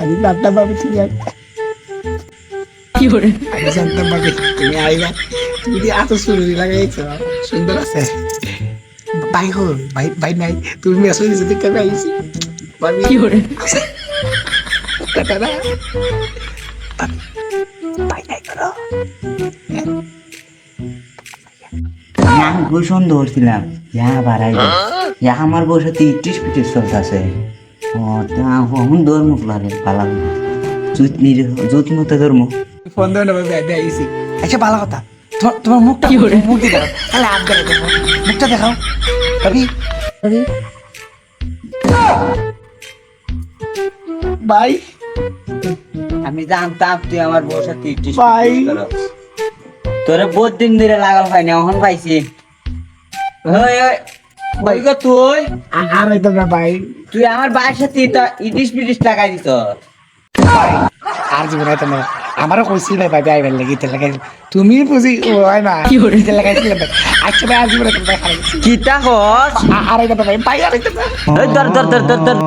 আমি জানতাম ভাবি ঠিক আছে আমি জানতাম ভাবি তুমি আইবা তুমি যে এত সুন্দর লাগাইছো সুন্দর আছে ভাই হো ভাই ভাই নাই তুমি মেসেজ দিতে কেন আইছি ভাবি আছে টাটা ভাই নাই করো আমি গোসন ধরছিলাম ইয়া বাড়াই ইয়া আমার বসে 30 ফিট চলতেছে ও তা হন দৌড় মুখ লাগে পালাম জুত মতো ধর্ম ফোন দাও না ভাবি আমি আইছি আচ্ছা ভালো কথা তোমার মুখটা মুখ দিয়ে দাও তাহলে হাত ধরে দেখো মুখটা দেখাও ভাবি ভাবি ভাই আমি জানতাম তুই আমার বসে 30 ভাই। তোরে বহুত দিন ধরে লাগাল পাইনি এখন পাইছি ওই ওই গো তুই আর হইতো না ভাই তুই আমার বাড়ির সাথে 30 টাকা দিত আর জীবনে তো না আমারও কইছি না ভাই আইবার লাগি তে লাগাই তুমি বুঝি হয় না তে লাগাইছিলে ভাই আচ্ছা ভাই আর জীবনে তো ভাই খারাপ কিতা হস আর হইতো না ভাই আর হইতো না ধর ধর ধর ধর ধর